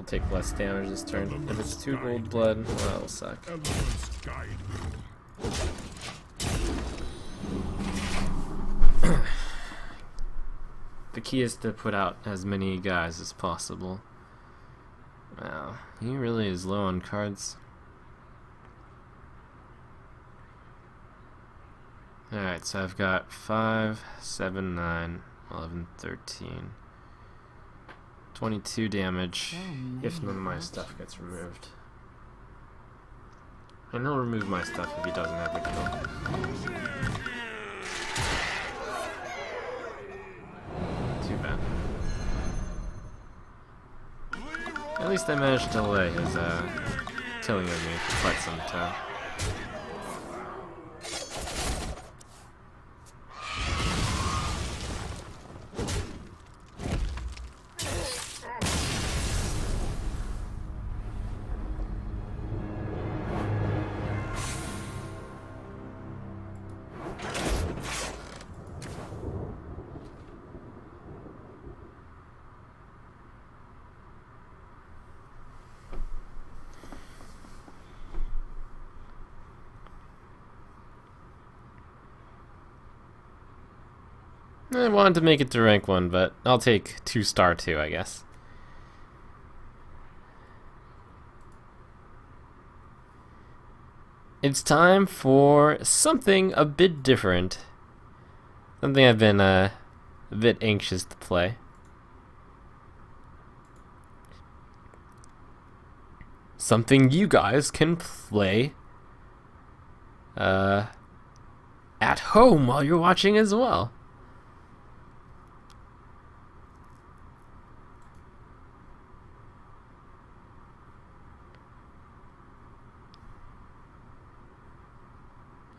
I'll take less damage this turn. If it's 2 gold blood, well, that'll suck. The key is to put out as many guys as possible. Wow, he really is low on cards. Alright, so I've got 5, 7, 9, 11, 13. 22 damage if none of my stuff gets removed. And he'll remove my stuff if he doesn't have the kill. Too bad. At least I managed to delay his killing of me for quite some time. I wanted to make it to rank 1, but I'll take 2-star 2, I guess. It's time for something a bit different. Something I've been a bit anxious to play. Something you guys can play at home while you're watching as well.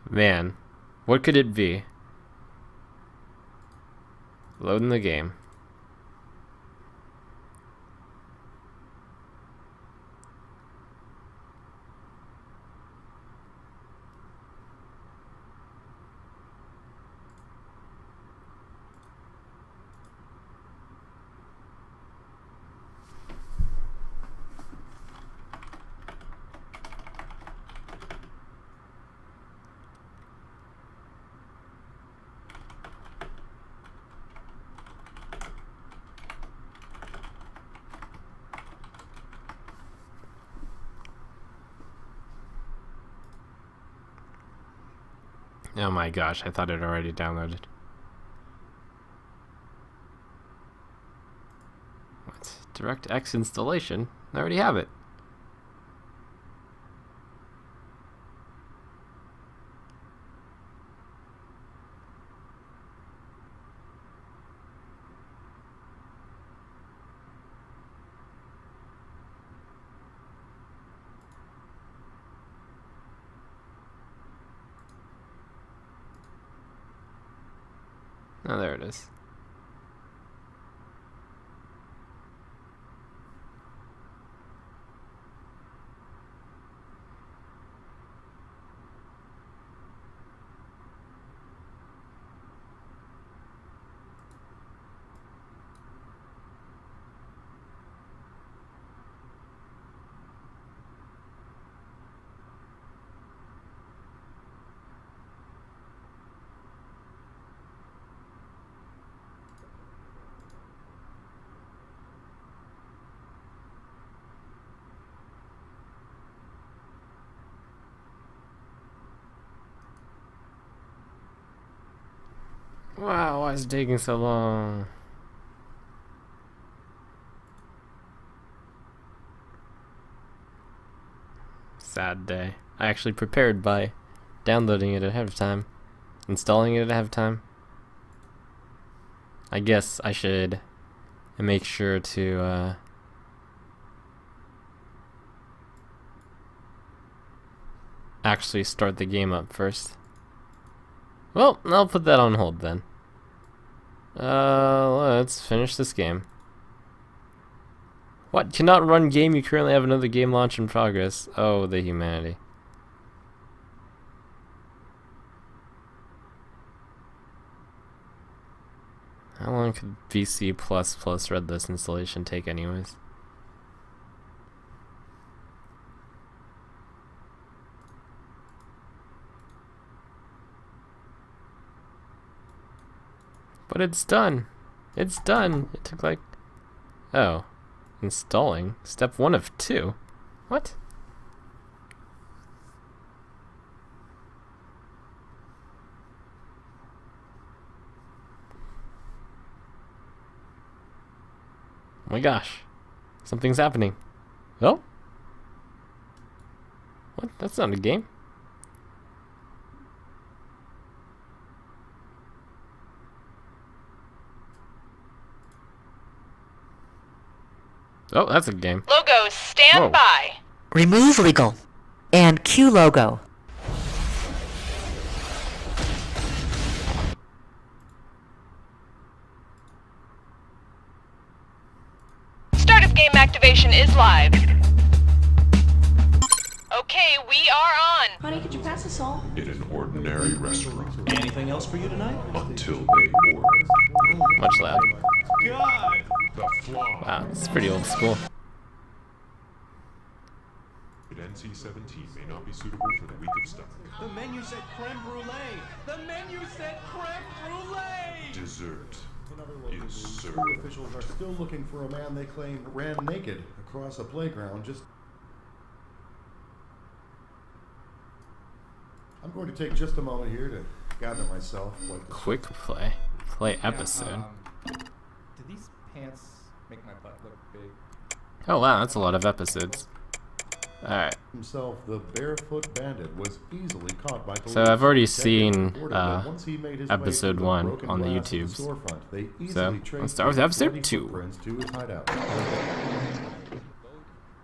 Man, what could it be? Loading the game. Oh my gosh, I thought it already downloaded. What? DirectX installation? I already have it. Oh, there it is. Wow, why is it taking so long? Sad day. I actually prepared by downloading it ahead of time, installing it ahead of time. I guess I should make sure to actually start the game up first. Well, I'll put that on hold then. Let's finish this game. What? Cannot run game? You currently have another game launch in progress. Oh, the humanity. How long could VC++ Red List installation take anyways? But it's done. It's done. It took like... Oh. Installing. Step 1 of 2. What? Oh my gosh. Something's happening. Oh? What? That's not a game. Oh, that's a game. Logos, stand by. Remove legal. And cue logo. Start of game activation is live. Okay, we are on. Honey, could you pass us all? In an ordinary restaurant. Anything else for you tonight? Until they order. Much loud. God! The fly. Wow, it's pretty old school. At NC-17 may not be suitable for the weak of stomach. The menu said creme brulee! The menu said creme brulee! Dessert In other words, is the served. school officials are still looking for a man they claim ran naked across a playground just... I'm going to take just a moment here to gather myself. Like the Quick play. Play episode. Do these pants make my butt look big? Oh wow, that's a lot of episodes. Alright. himself, the barefoot bandit, was easily caught by police. So I've already Detectives seen reported that once he made his way episode through 1 broken on the glass of YouTubes. storefront, they So, easily let's traced start with his episode bloody 2. footprints to his hideout.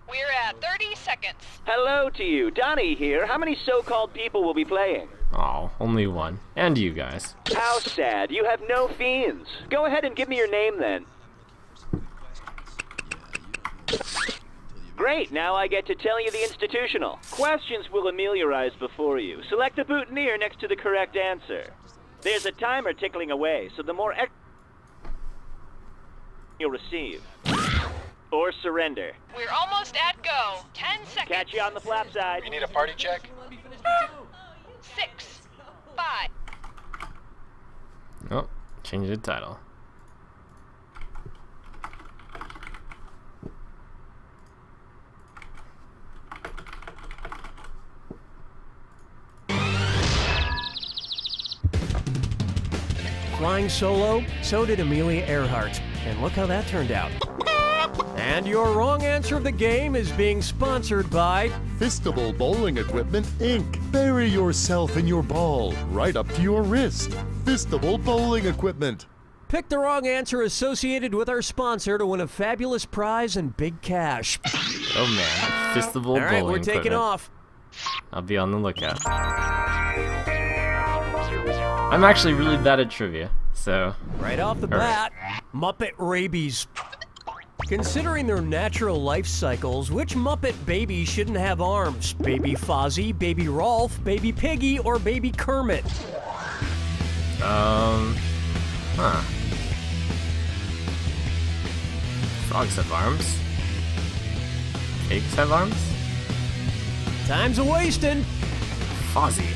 We're at 30 seconds. Hello to you, Donnie here. How many so-called people will be playing? Oh, only one. And you guys. How sad, you have no fiends. Go ahead and give me your name then. Great, now I get to tell you the institutional. Questions will ameliorize before you. Select the boutonniere next to the correct answer. There's a timer tickling away, so the more you'll receive. Or surrender. We're almost at go. 10 seconds. Catch you on the flap side. You need a party check? 6, 5. Oh, change the title. Flying solo, so did Amelia Earhart. And look how that turned out. And your wrong answer of the game is being sponsored by Fistable Bowling Equipment, Inc. Bury yourself in your ball, right up to your wrist. Fistable Bowling Equipment. Pick the wrong answer associated with our sponsor to win a fabulous prize and big cash. Oh man, Fistable All right, bowling we're taking equipment. off. I'll be on the lookout. I'm actually really bad at trivia, so... Right off the bat, Muppet rabies. Considering their natural life cycles, which Muppet baby shouldn't have arms? Baby Fozzie, Baby Rolf, Baby Piggy, or Baby Kermit? Huh. Frogs have arms. Pigs have arms? Time's a-wasting. Fozzie.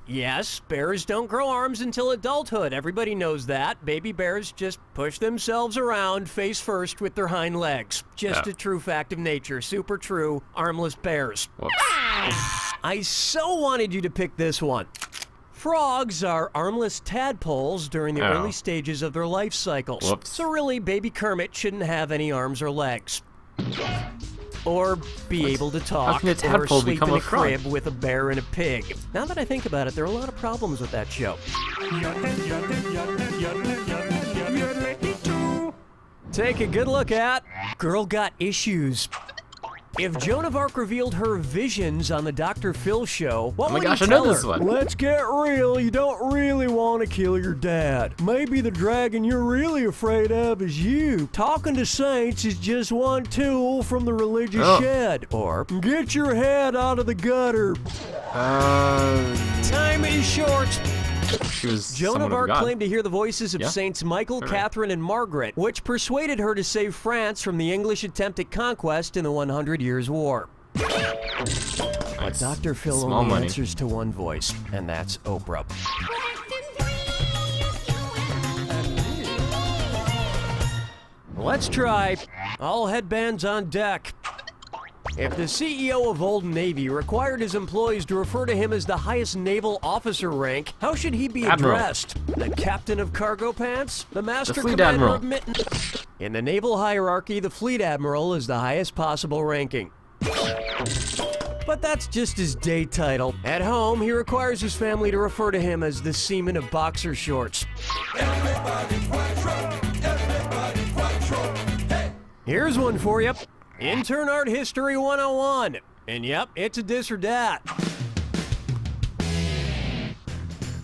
Yes, bears don't grow arms until adulthood. Everybody knows that. Baby bears just push themselves around face first with their hind legs. Just a true fact of nature. Super true. Armless bears. Whoops. I so wanted you to pick this one. Frogs are armless tadpoles during the early stages of their life cycles. Whoops. So really, baby Kermit shouldn't have any arms or legs. Or be able to talk, can a or tadpole sleep become in a a frog? crib with a bear and a pig. Now that I think about it, there are a lot of problems with that show. Take a good look at Girl Got Issues. If Joan of Arc revealed her visions on the Dr. Phil show, what Oh my would gosh, he I know tell this her? one. Let's get real. You don't really want to kill your dad. Maybe the dragon you're really afraid of is you. Talking to saints is just one tool from the religious shed. Or get your head out of the gutter. Time is short. She was Joan somewhat of Arc a god. claimed to hear the voices of Saints Michael, Catherine, and Margaret, which persuaded her to save France from the English attempt at conquest in the 100 Years' War. But Dr. Phil Small only money. answers to one voice, and that's Oprah. Let's try. All headbands on deck. If the CEO of Old Navy required his employees to refer to him as the highest naval officer rank, how should he be Admiral. addressed? The captain of cargo pants? The master Fleet commander Admiral. of mittens? In the naval hierarchy, the fleet admiral is the highest possible ranking. But that's just his day title. At home, he requires his family to refer to him as the seaman of boxer shorts. Here's one for you. Intern Art History 101. And yep, it's a this or that.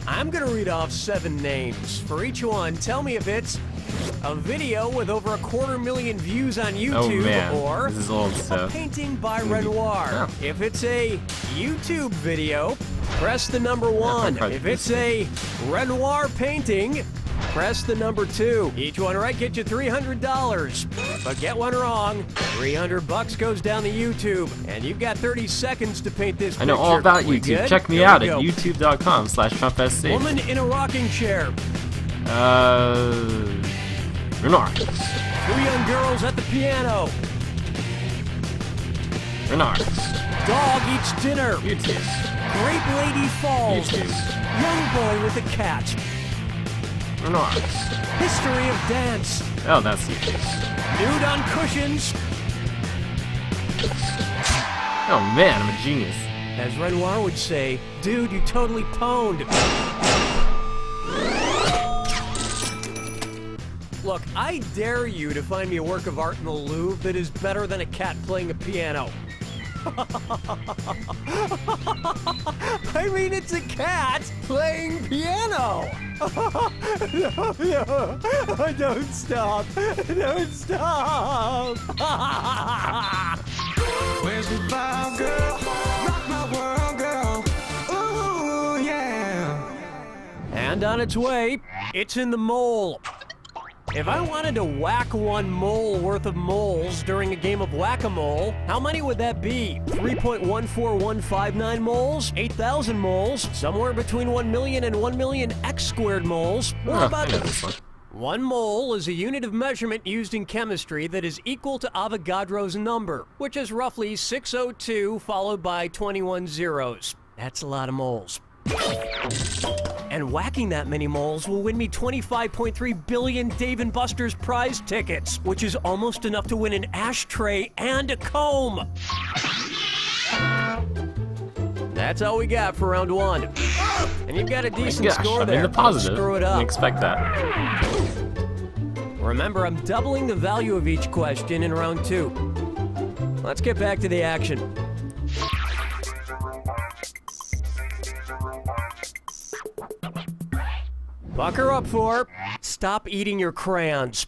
I'm gonna read off 7 names. For each one, tell me if it's a video with over 250,000 views on YouTube, man, or this is old a stuff. painting by Renoir. Oh. If it's a YouTube video, press the number 1. probably If it's a Renoir painting, press the number 2. Each one right gets you $300. But get one wrong, $300 goes down to YouTube, and you've got 30 seconds to paint this I know picture. all about We YouTube. good? Check me Here out we at go. youtube.com/TrumpSC. Woman in a rocking chair. Renard. 2 young girls at the piano. Renard. Dog eats dinner. YouTube. Grape lady falls. YouTube. Young boy with a cat. Renard. History of dance. Oh, that's YouTube. Nude on cushions. Oh man, I'm a genius. As Renoir would say, dude, you totally pwned. Look, I dare you to find me a work of art in the Louvre that is better than a cat playing a piano. I mean, it's a cat playing piano. No, don't stop. Don't stop. Where's the vibe, girl? Rock my world, girl. Ooh, yeah. And on its way, it's in the mole. If I wanted to whack 1 mole worth of moles during a game of whack-a-mole, how many would that be? 3.14159 moles? 8,000 moles? Somewhere between 1 million and 1 million x squared moles? Or Oh, about I know this one. 1 mole is a unit of measurement used in chemistry that is equal to Avogadro's number, which is roughly 602 followed by 21 zeros. That's a lot of moles. And whacking that many moles will win me 25.3 billion Dave & Buster's prize tickets, which is almost enough to win an ashtray and a comb. That's all we got for round 1. And you've got a decent Gosh, score I'm there. in the positive. Don't screw it Didn't up. expect that. Remember, I'm doubling the value of each question in round 2. Let's get back to the action. Bucker up for stop eating your crayons.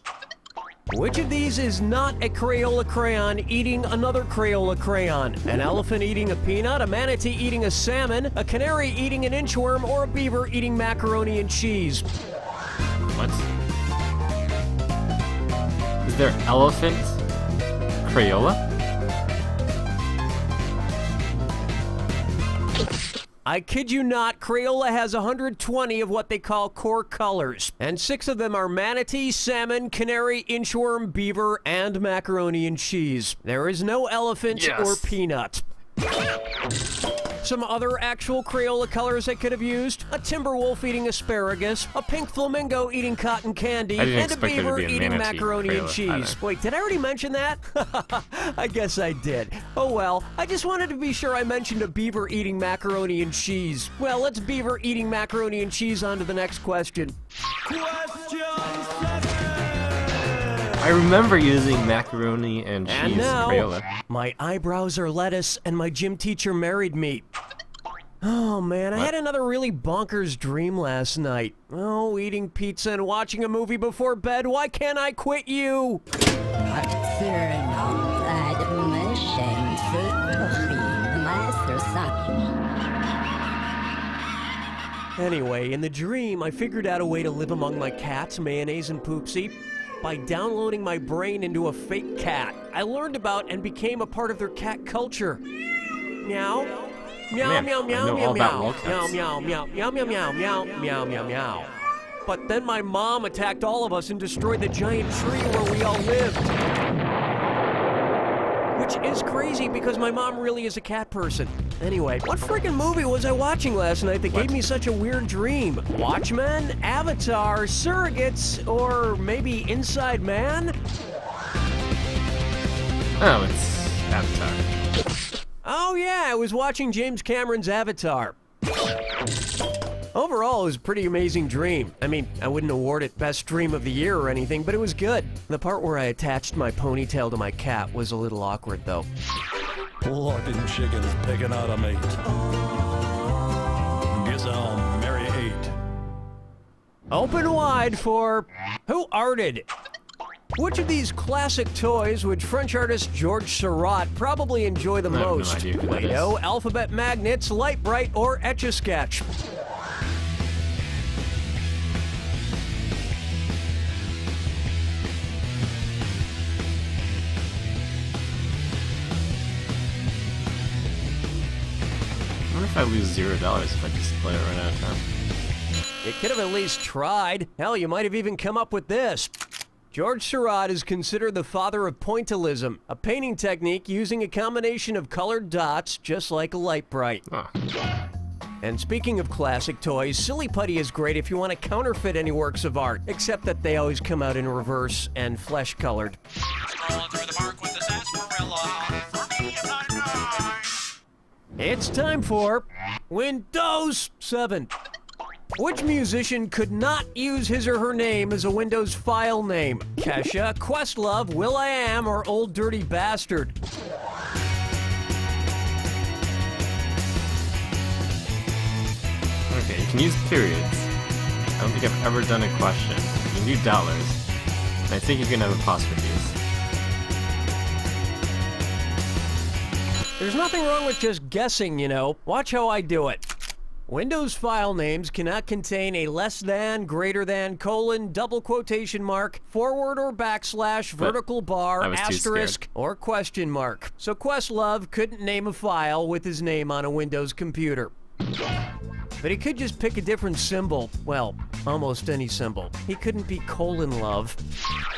Which of these is not a Crayola crayon eating another Crayola crayon? An elephant eating a peanut, a manatee eating a salmon, a canary eating an inchworm, or a beaver eating macaroni and cheese? What? Is there elephant Crayola? I kid you not, Crayola has 120 of what they call core colors, and 6 of them are manatee, salmon, canary, inchworm, beaver, and macaroni and cheese. There is no elephant Yes. or peanut. Some other actual Crayola colors I could have used: a timber wolf eating asparagus, a pink flamingo eating cotton candy, I didn't and a expect there to beaver be a eating manatee macaroni and Crayola cheese. either. Wait, did I already mention that? I guess I did. Oh well, I just wanted to be sure I mentioned a beaver eating macaroni and cheese. Well, let's beaver eating macaroni and cheese on to the next question. I remember using macaroni and cheese And now, Crayola. my eyebrows are lettuce and my gym teacher married me. Oh man, I had another really bonkers dream last night. Oh, eating pizza and watching a movie before bed. Why can't I quit you? Anyway, in the dream, I figured out a way to live among my cats, Mayonnaise and Poopsie, by downloading my brain into a fake cat. I learned about and became a part of their cat culture. Meow. Meow, Man, meow, I meow, know meow, all about meow. Meow, lolcats. meow, meow, meow, meow, meow, meow, meow, meow. But then my mom attacked all of us and destroyed the giant tree where we all lived. Which is crazy because my mom really is a cat person. Anyway, what freaking movie was I watching last night that gave me such a weird dream? Watchmen, Avatar, Surrogates, or maybe Inside Man? Oh, it's Avatar. Oh yeah, I was watching James Cameron's Avatar. Overall, it was a pretty amazing dream. I mean, I wouldn't award it Best Dream of the Year or anything, but it was good. The part where I attached my ponytail to my cat was a little awkward, though. Plucking chickens picking out a mate. Guess I'll marry 8. Open wide for Who Arted? Which of these classic toys would French artist Georges Seurat probably enjoy the I have no most? idea who that Play-Doh, is. alphabet magnets, Light Bright, or Etch-a-Sketch? I wonder if I lose $0 if I just play it right out of time. You could have at least tried. Hell, you might have even come up with this. Georges Seurat is considered the father of pointillism, a painting technique using a combination of colored dots, just like a light bright. Oh. And speaking of classic toys, Silly Putty is great if you want to counterfeit any works of art, except that they always come out in reverse and flesh-colored. It's time for Windows 7. Which musician could not use his or her name as a Windows file name? Kesha, Questlove, Will.i.am, or Old Dirty Bastard? Okay, you can use periods. I don't think I've ever done a question. You can do dollars. And I think you can have apostrophes. There's nothing wrong with just guessing, you know. Watch how I do it. Windows file names cannot contain a less than, greater than, colon, double quotation mark, forward or backslash, vertical bar, I was too asterisk, or question mark. So Questlove couldn't name a file with his name on a Windows computer. But he could just pick a different symbol. Well, almost any symbol. He couldn't be colon love.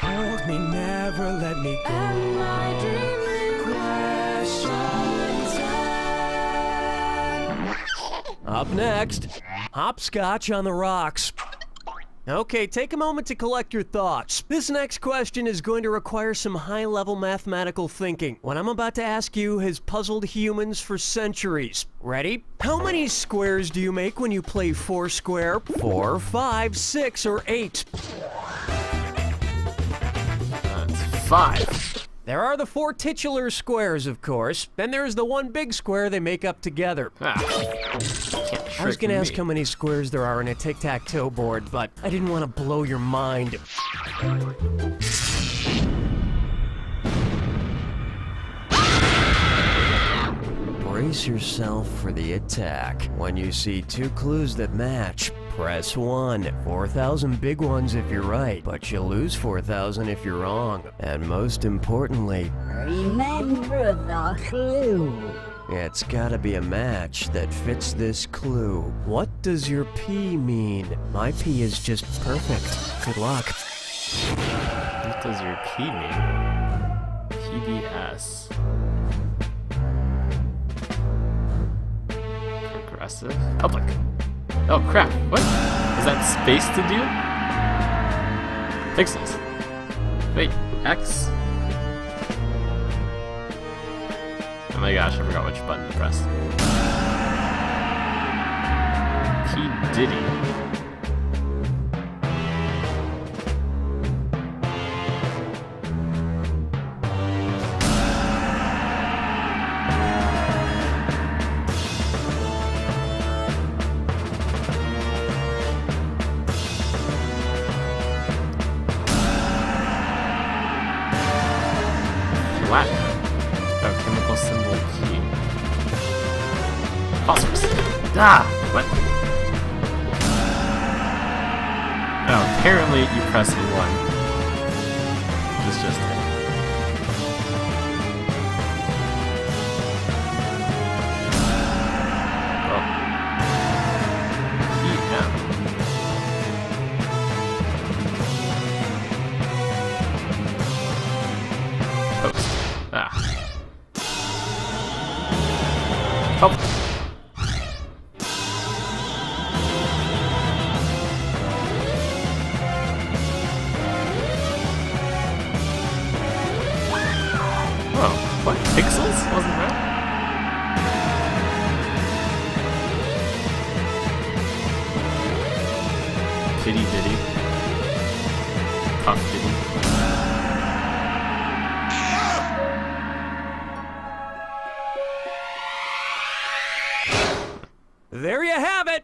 Hold me, never let me go. Am I dreaming? Question time. Up next, hopscotch on the rocks. Okay, take a moment to collect your thoughts. This next question is going to require some high-level mathematical thinking. What I'm about to ask you has puzzled humans for centuries. Ready? How many squares do you make when you play Foursquare? 4, 5, 6, or 8? That's 5. There are the 4 titular squares, of course. Then there's the one big square they make up together. I was gonna ask how many squares there are in a tic-tac-toe board, but I didn't want to blow your mind. Brace yourself for the attack. When you see 2 clues that match, press 1. 4,000 big ones if you're right, but you'll lose 4,000 if you're wrong. And most importantly, remember the clue. It's gotta be a match that fits this clue. What does your P mean? My P is just perfect. Good luck. What does your P mean? PBS. Progressive? Public. Oh crap, what? Is that space to do? Pixels. Wait, X? Oh my gosh, I forgot which button to press. P. Diddy. Flat. Oh, chemical symbol P. Phosphorus. Ah! What? Oh, apparently you press 1. It's just it. Oh. PM. Toast. Ah. Oh. Oh, what? Pixels? Wasn't that? Kitty Diddy. Puff Diddy. There you have it!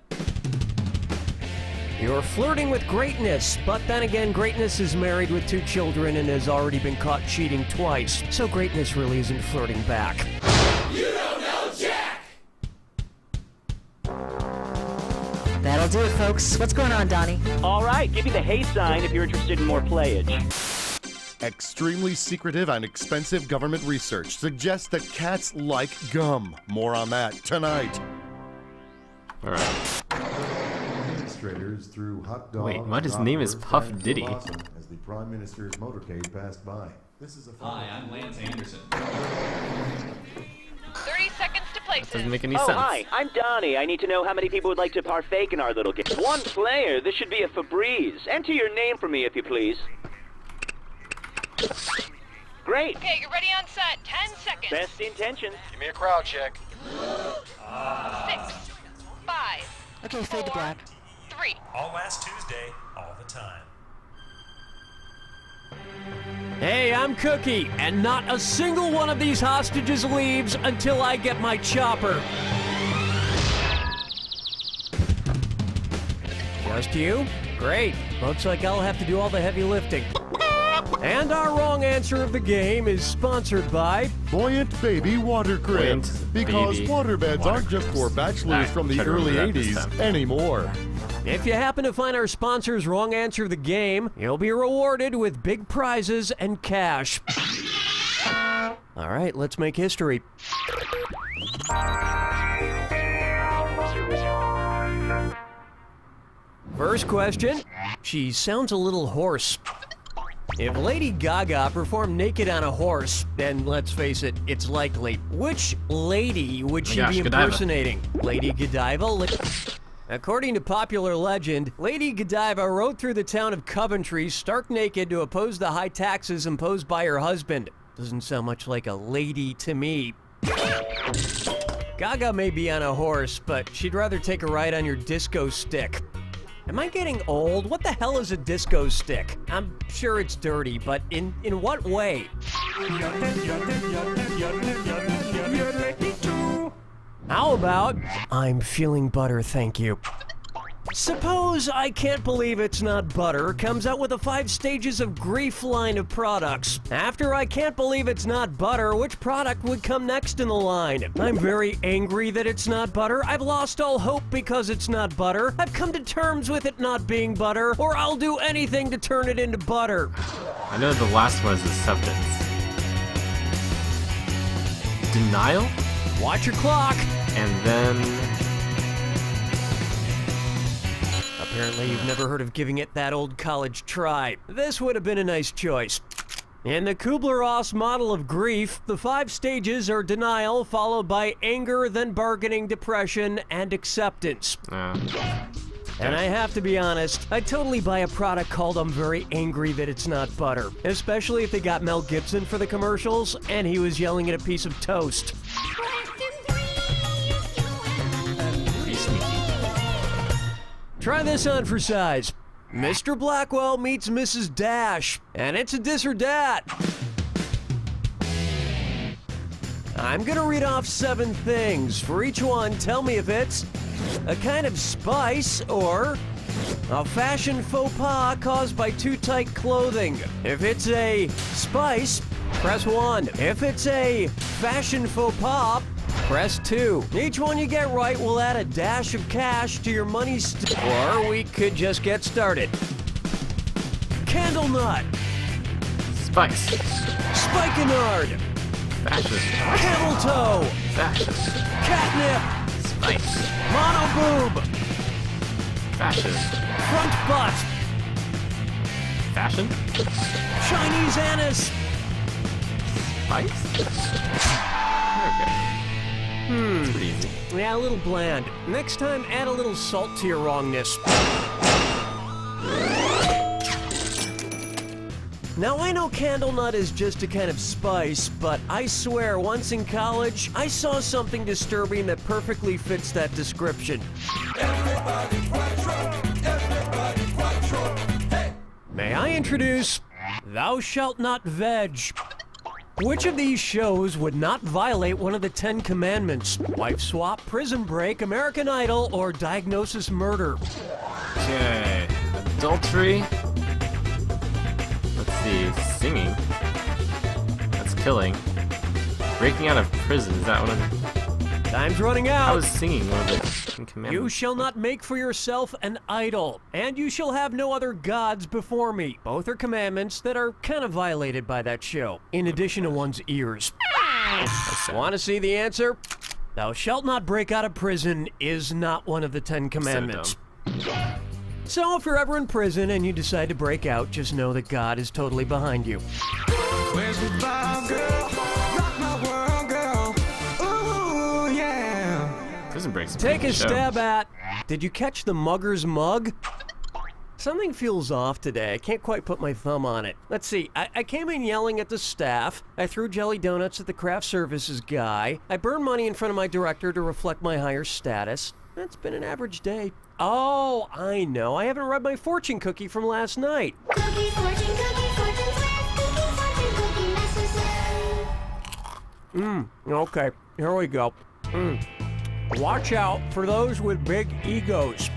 You're flirting with greatness, but then again, greatness is married with 2 children and has already been caught cheating twice, so greatness really isn't flirting back. You don't know Jack! That'll do it, folks. What's going on, Donnie? All right, give me the hey sign if you're interested in more playage. Extremely secretive and expensive government research suggests that cats like gum. More on that tonight. Alright. Demonstrators threw hot dogs. Wait, what? His name is Puff Diddy. As the Prime Minister's motorcade passed by. This is a Hi, I'm Lance Anderson. 30 seconds to place Doesn't it. make any Oh, sense. hi, I'm Donnie. I need to know how many people would like to partake in our little game. 1 player, this should be a Febreze. Enter your name for me, if you please. Great. Okay, you're ready on set. 10 seconds. Best intentions. Give me a crowd check. 6, 5, Okay, fade to black. 3. All last Tuesday, all the time. Hey, I'm Cookie, and not a single one of these hostages leaves until I get my chopper. Just you? Great. Looks like I'll have to do all the heavy lifting. And our wrong answer of the game is sponsored by Buoyant Baby Water Cribs. Buoyant Because Baby waterbeds Water aren't just for Cribs. bachelors Alright, from the try to early remember that this 80s time. anymore. If you happen to find our sponsor's wrong answer of the game, you'll be rewarded with big prizes and cash. All right, let's make history. First question. She sounds a little hoarse. If Lady Gaga performed naked on a horse, then let's face it, it's likely. Which lady would she be Godiva. impersonating? Lady Godiva? According to popular legend, Lady Godiva rode through the town of Coventry stark naked to oppose the high taxes imposed by her husband. Doesn't sound much like a lady to me. Gaga may be on a horse, but she'd rather take a ride on your disco stick. Am I getting old? What the hell is a disco stick? I'm sure it's dirty, but in what way? How about, I'm feeling butter, thank you. Suppose I Can't Believe It's Not Butter comes out with a 5 Stages of Grief line of products. After I Can't Believe It's Not Butter, which product would come next in the line? I'm very angry that it's not butter. I've lost all hope because it's not butter. I've come to terms with it not being butter, or I'll do anything to turn it into butter. I know the last one is acceptance. Denial? Watch your clock. And then... Apparently you've never heard of giving it that old college try. This would have been a nice choice. In the Kubler-Ross model of grief, the 5 stages are denial, followed by anger, then bargaining, depression, and acceptance. And I have to be honest, I'd totally buy a product called I'm Very Angry That It's Not Butter. Especially if they got Mel Gibson for the commercials, and he was yelling at a piece of toast. Pretty sneaky. Try this on for size. Mr. Blackwell meets Mrs. Dash, and it's a dis or dat. I'm gonna read off 7 things. For each one, tell me if it's a kind of spice or a fashion faux pas caused by too tight clothing. If it's a spice, press 1. If it's a fashion faux pas, press 2. Each one you get right will add a dash of cash to your money or we could just get started. Candle nut. Spice. Spikenard. Fascist. Camel toe. Fascist. Catnip. Spice. Mono boob. Fascist. Front butt. Fashion? Chinese anise. Spice? Okay. It's pretty easy. Yeah, a little bland. Next time, add a little salt to your wrongness. Now, I know candlenut is just a kind of spice, but I swear, once in college, I saw something disturbing that perfectly fits that description. May I introduce Thou Shalt Not Veg? Which of these shows would not violate one of the 10 commandments? Wife swap, prison break, American Idol, or diagnosis murder? Okay. Adultery. Let's see. Singing. That's killing. Breaking out of prison. Is that one of the... Time's running out. How is singing one of the 10 commandments? You shall not make for yourself an idol, and you shall have no other gods before me. Both are commandments that are kind of violated by that show, in addition to one's ears. Want to see the answer? Thou shalt not break out of prison is not one of the 10 commandments. So if you're ever in prison and you decide to break out, just know that God is totally behind you. Where's the vibe, girl? Rock my world, girl. Ooh, yeah. Prison Break's a Take pretty a good show. stab at. Did you catch the mugger's mug? Something feels off today. I can't quite put my thumb on it. Let's see. I came in yelling at the staff. I threw jelly donuts at the craft services guy. I burned money in front of my director to reflect my higher status. It's been an average day. Oh, I know. I haven't read my fortune cookie from last night. Cookie, fortune, fortune's Okay. Here we go. Watch out for those with big egos.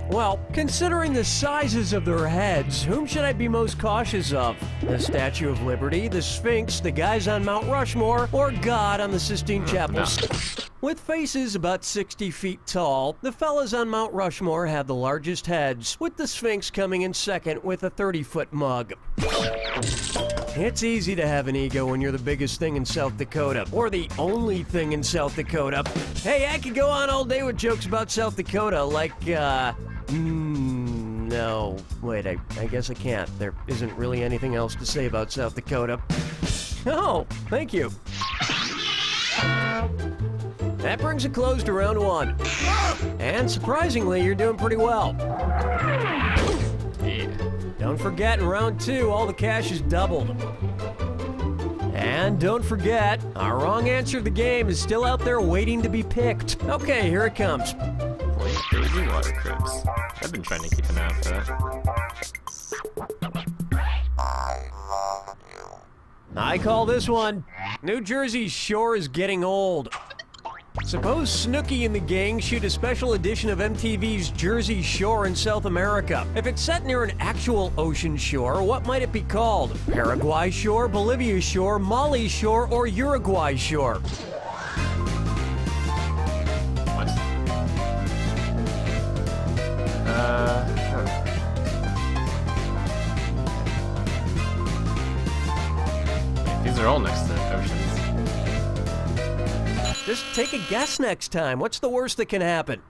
Well, considering the sizes of their heads, whom should I be most cautious of? The Statue of Liberty, the Sphinx, the guys on Mount Rushmore, or God on the Sistine Chapels? With faces about 60 feet tall, the fellas on Mount Rushmore have the largest heads, with the Sphinx coming in second with a 30-foot mug. It's easy to have an ego when you're the biggest thing in South Dakota, or the only thing in South Dakota. Hey, I could go on all day with jokes about South Dakota, like, no, wait, I guess I can't. There isn't really anything else to say about South Dakota. Oh, thank you. That brings a close to round one. And surprisingly, you're doing pretty well. Yeah. Don't forget, in round two, all the cash is doubled. And don't forget, our wrong answer of the game is still out there waiting to be picked. Okay, here it comes. Boy, baby water cribs. I've been trying to keep an eye out for that. I call this one, New Jersey's shore is getting old. Suppose Snooki and the gang shoot a special edition of MTV's Jersey Shore in South America. If it's set near an actual ocean shore, what might it be called? Paraguay Shore, Bolivia Shore, Mali Shore, or Uruguay Shore? What? These are all next to oceans. Just take a guess next time. What's the worst that can happen?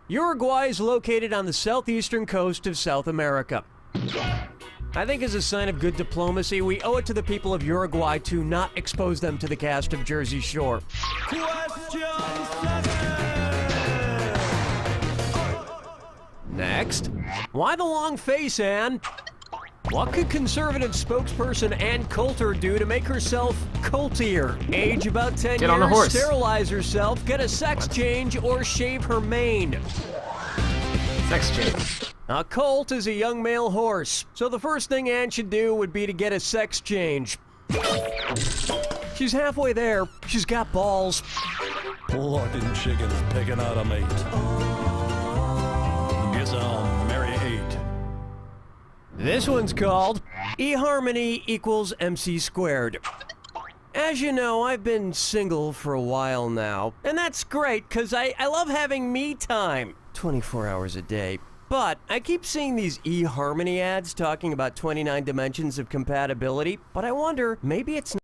Uruguay is located on the southeastern coast of South America. I think as a sign of good diplomacy, we owe it to the people of Uruguay to not expose them to the cast of Jersey Shore. Next, why the long face, Anne? What could conservative spokesperson Ann Coulter do to make herself cultier? Age about 10 Get on a years, horse. sterilize herself, get a sex change, or shave her mane? Sex change. A colt is a young male horse, so the first thing Ann should do would be to get a sex change. She's halfway there. She's got balls. Looking chickens picking out a mate. Guess I'll marry 8. This one's called eHarmony equals MC squared. As you know, I've been single for a while now, and that's great because I love having me time 24 hours a day. But I keep seeing these eHarmony ads talking about 29 dimensions of compatibility, but I wonder, maybe it's not